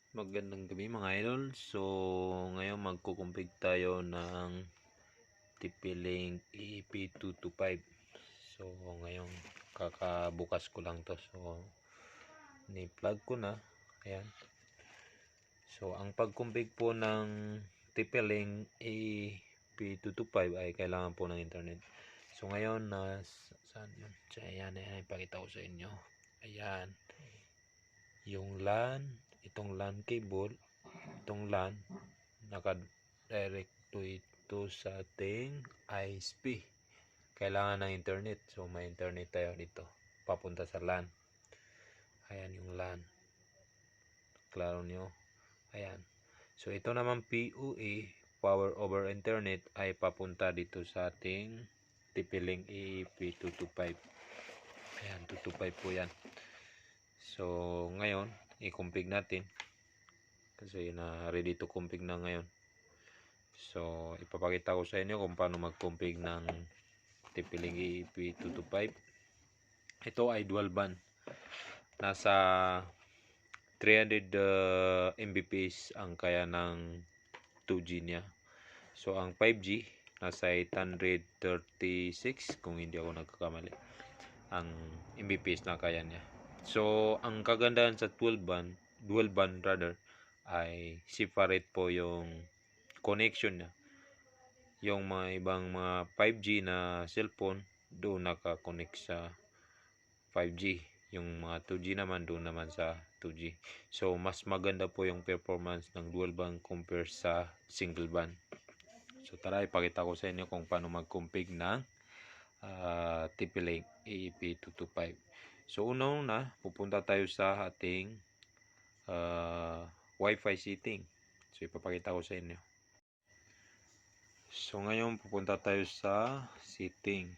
Magandang gabi mga idol. So, ngayon magkukumpig tayo ng TP-Link EP225. So, ngayon kakabukas ko lang to. So, ni-plug ko na. Ayan. So, ang pagkumpig po ng TP-Link EP225 ay kailangan po ng internet. So, ngayon saan yun? So, ayan, ipakita ko sa inyo. Ayan. Yung LAN, itong LAN cable, itong LAN, naka-direct to ito sa ating ISP. Kailangan ng internet. So, may internet tayo dito. Papunta sa LAN. Ayan yung LAN. Klaro nyo? Ayan. So, ito naman PoE, Power over Internet, ay papunta dito sa ating TP-Link EEP225. Ayan, 225 po yan. So, ngayon, i-config natin. Kasi ready to config na ngayon. So, ipapakita ko sa inyo kung paano mag-config ng TP-Link EP225. Ito ay dual band. Nasa 300 Mbps ang kaya ng 2G niya. So, ang 5G nasa 836 kung hindi ako nagkakamali. Ang Mbps na kaya niya. So, ang kagandahan sa dual band rather, ay separate po yung connection niya. Yung mga ibang mga 5G na cellphone doon naka-connect sa 5G. Yung mga 2G naman doon naman sa 2G. So mas maganda po yung performance ng dual band compare sa single band. So tara, ipakita ko sa inyo kung paano mag-config ng TP-Link EP225. So una, pupunta tayo sa ating Wi-Fi setting. So ipapakita ko sa inyo. So ngayon pupunta tayo sa setting.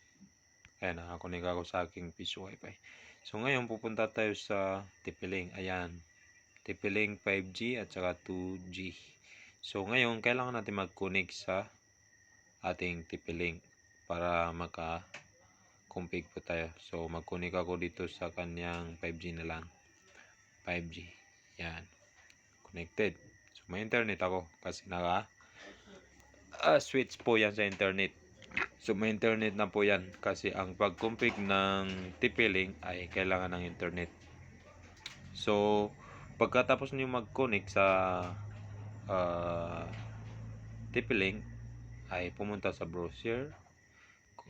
Ayan, nakakunig ako sa aking piso Wi-Fi. So ngayon pupunta tayo sa TP-Link. Ayan, TP-Link 5G at saka 2G. So ngayon kailangan natin mag-connect sa ating TP-Link para maka-config po tayo. So mag-connect ako dito sa kanyang 5G na lang. 5G. Yan. Connected. So may internet ako kasi switch po yan sa internet. So may internet na po yan kasi ang pag-config ng TP-Link ay kailangan ng internet. So pagkatapos niyo mag-connect sa TP-Link ay pumunta sa browser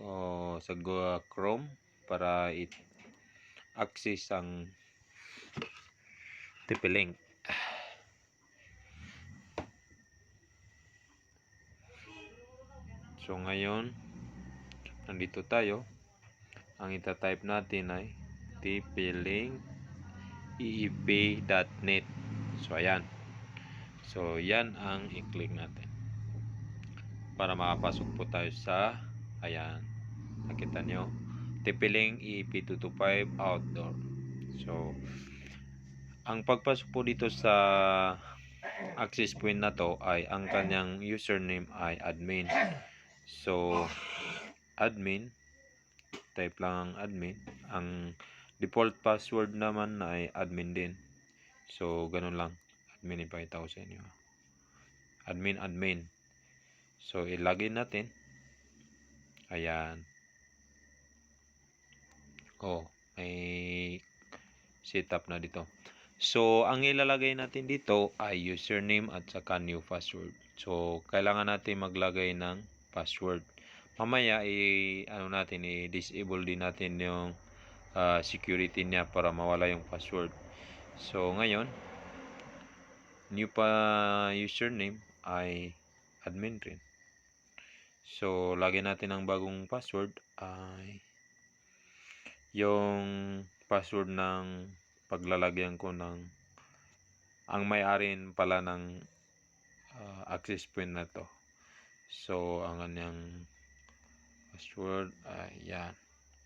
o sa Google Chrome para i-access ang TP-Link. So ngayon nandito tayo. Ang ita-type natin ay TP-Link eep.net. So ayan. So yan ang i-click natin para makapasok po tayo sa ayan. Nakita nyo, TP-Link EP225 outdoor. So ang pagpasok po dito sa access point na to ay ang kanyang username ay admin. So admin, type lang ang admin. Ang default password naman ay admin din. So ganun lang. Admin, ipakita ko sa inyo. Admin. So i-login natin. Ayan. Oh, may setup na dito. So ang ilalagay natin dito ay username at saka new password. So kailangan natin maglagay ng password. Mamaya i-disable din natin yung security niya para mawala yung password. So ngayon, new username ay admin rin. So lagyan natin ang bagong password ay yung password ng paglalagyan ko ng ang may-ari pala ng access point na to. So ang kanyang password ay yan.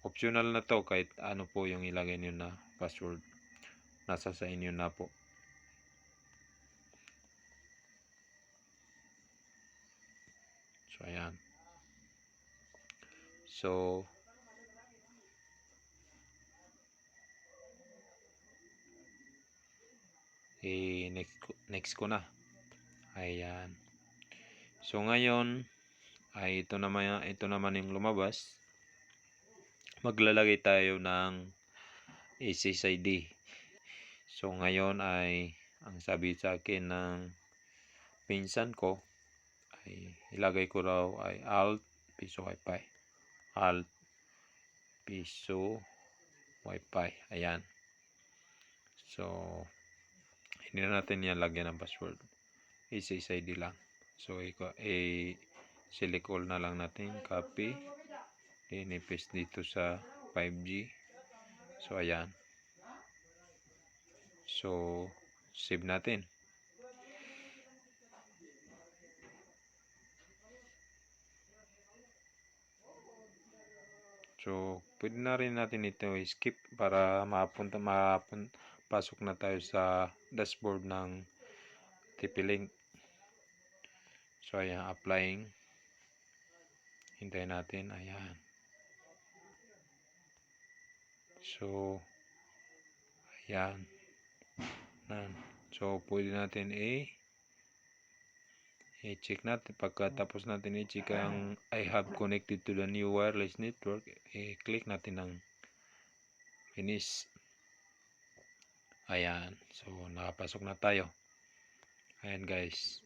Optional na to kahit ano po yung ilagay niyo na password. Nasa sa inyo na po. So ayan. So next ko na. Ayan. So ngayon ay ito naman yung lumabas. Maglalagay tayo ng SSID. So ngayon ay ang sabi sa akin ng pinsan ko ay ilagay ko raw ay Alt Piso Wi-Fi. Alt Piso Wi-Fi. Ayan. So hindi na natin yan lagyan ng password. SSID lang. So select all na lang natin. Copy. Then i-paste dito sa 5G. So ayan. So save natin. So pwede na rin natin ito skip para pasok na tayo sa dashboard ng TP-Link. So ayan, applying. Hintayin natin. Ayan. So ayan. So pwede natin i-check natin. Pagkatapos natin i-check ang I have connected to the new wireless network, i-click natin ng finish. Ayan. So nakapasok na tayo. Ayan guys.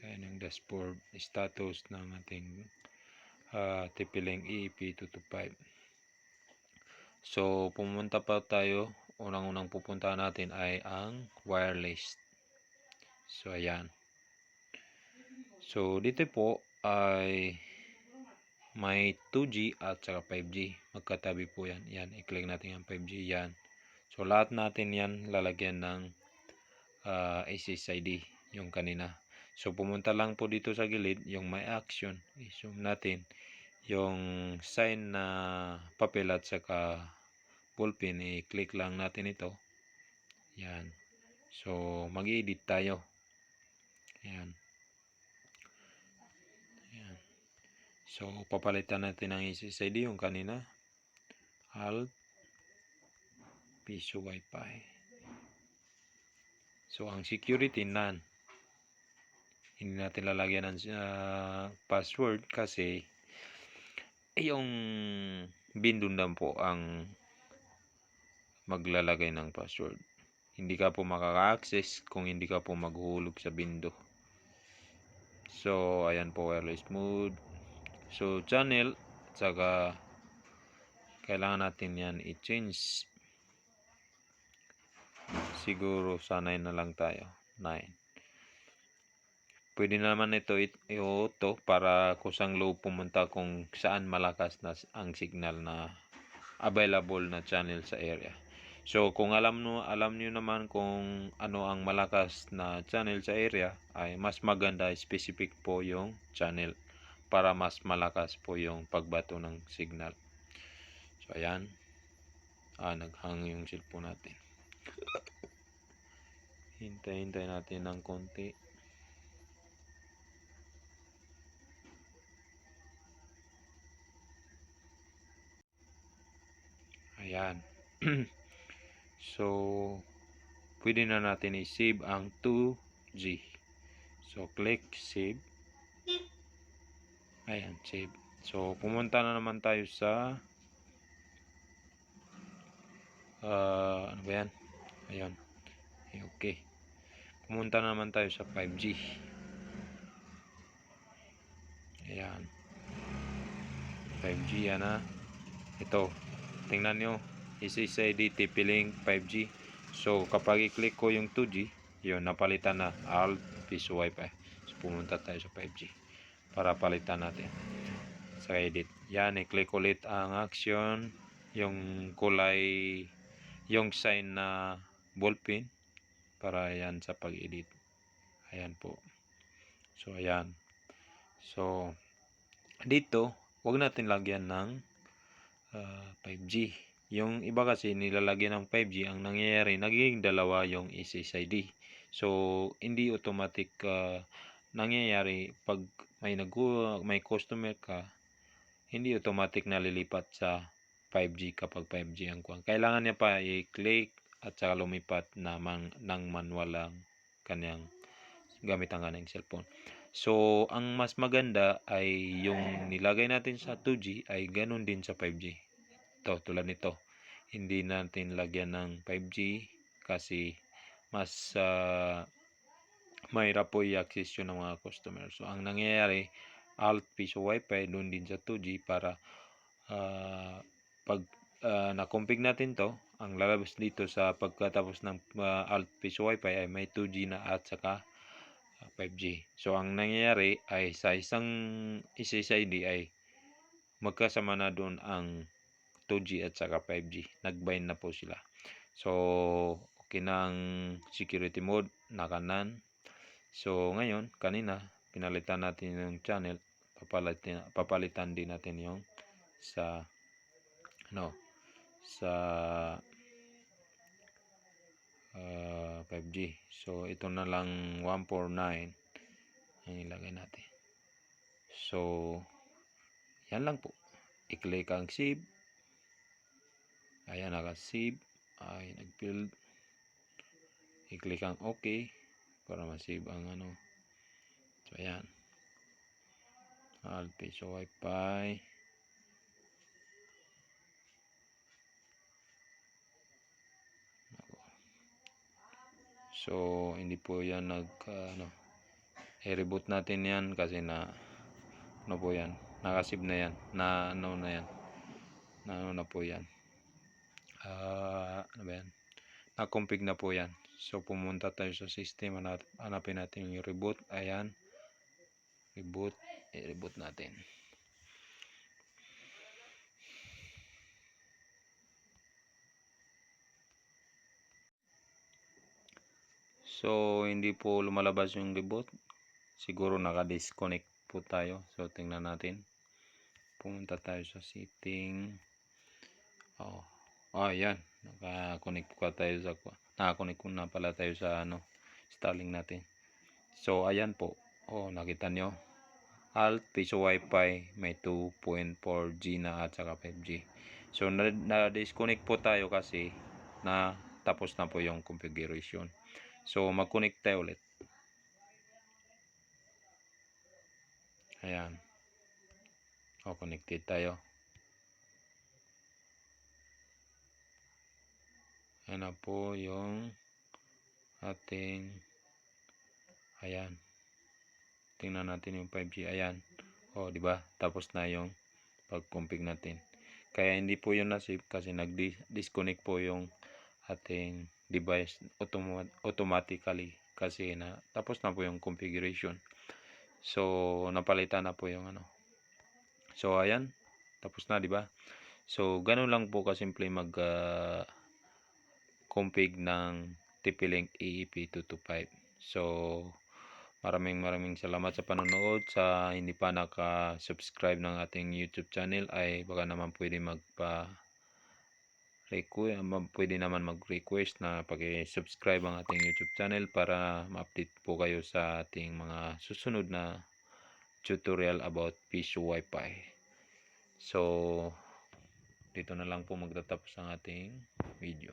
Ayan yung dashboard status ng ating TP-Link EEP225. So pumunta pa tayo. Unang pupuntahan natin ay ang wireless. So ayan. So dito po ay may 2G at saka 5G. Magkatabi po yan. Yan, i-click natin ang 5G. Yan. So lahat natin yan lalagyan ng SSID yung kanina. So pumunta lang po dito sa gilid yung may action. I-zoom natin yung sign na papel at saka ballpen. I-click lang natin ito. Yan. So mag-edit tayo. Yan. Yan. So papalitan natin ang SSID yung kanina. Alt Piso Wi-Fi. So ang security none. Hindi natin lalagyan ng password kasi yung bindundan po ang maglalagay ng password. Hindi ka po makaka-access kung hindi ka po maghuhulog sa bindo. So ayan po, wireless mode. So channel, saka kailangan natin yan i-change. Siguro sa 9 na lang tayo. 9. Pwede naman ito i-auto para kusang low pumunta kung saan malakas na ang signal na available na channel sa area. So kung alam niyo naman kung ano ang malakas na channel sa area, ay mas maganda specific po yung channel para mas malakas po yung pagbato ng signal. So ayan. Naghang yung cellphone natin. Hintay natin ng konti. Ayan. So pwede na natin i-save ang 2G. So click save. Ayan, save. So pumunta na naman tayo sa ano ba yan? Ayan. Okay. Pumunta na naman tayo sa 5G. Ayan. 5G yan na. Ito. Tingnan nyo. SSID TP-Link 5G. So kapag i-click ko yung 2G, yun, napalitan na Alt Piso Wi-Fi. So pumunta tayo sa 5G para palitan natin sa edit. Yan, i-click ulit ang action, yung kulay, yung sign na ballpen para yan sa pag-edit. Ayan po. So ayan. So dito, wag natin lagyan ng 5G. Yung iba kasi nilalagyan ng 5G, ang nangyayari, nagiging dalawa yung SSID. So hindi automatic nangyayari pag may customer ka, hindi automatic nalilipat sa 5G kapag 5G ang kuha. Kailangan niya pa i-click at saka lumipat ng manual ang kanyang gamit ang kanyang cellphone. So, ang mas maganda ay yung nilagay natin sa 2G ay ganun din sa 5G. Ito, tulad nito. Hindi natin lagyan ng 5G kasi mas mahirap po i-access yun ng mga customer. So, ang nangyayari, alt piso wifi doon din sa 2G para pag na-config natin to, ang lalabas dito sa pagkatapos ng alt piso wifi ay may 2G na at saka 5G. So, ang nangyayari ay sa isang SSID ay magkasama na doon ang 2G at saka 5G. Nag-bind na po sila. So, okay na ang security mode, nakanan. So, ngayon, kanina, pinalitan natin yung channel. Papalitan din natin yung sa sa 5G. So, ito na lang 149 ang ilagay natin. So, yan lang po. I-click ang save. Ayan, naka-save. Ay, nag-build. I-click ang OK para ma-save ang So, ayan. Alt piso wifi. So, hindi po yan i-reboot natin yan kasi po yan. Nakasave na yan. Na po yan. Ano ba yan? Na-config na po yan. So, pumunta tayo sa system. Hanapin natin yung reboot. Ayan. Reboot. I-reboot natin. So, hindi po lumalabas yung reboot. Siguro naka-disconnect po tayo. So, tingnan natin. Pumunta tayo sa setting. Ayan. Naka-connect naka-connect na pala tayo sa Starlink natin. So, ayan po. Nakita nyo. Alt piso wifi may 2.4G na at saka 5G. So, na-disconnect po tayo kasi tapos na po yung configuration. So, mag-connect tayo ulit. Ayan. Connected tayo. Ayan na po yung ating ayan. Tingnan natin yung 5G. Ayan. Di ba? Tapos na yung pag-config natin. Kaya hindi po yun na-save kasi nag-disconnect po yung ating device automatically kasi tapos na po yung configuration. So, napalitan na po yung So, ayan. Tapos na, di ba? So, ganun lang po kasimple config ng TP-Link EEP225. So, maraming salamat sa panonood. Sa hindi pa naka-subscribe ng ating YouTube channel ay baka naman pwede pwede naman mag-request na paki-subscribe ang ating YouTube channel para ma-update po kayo sa ating mga susunod na tutorial about piso wifi. So, dito na lang po magtatapos ang ating video.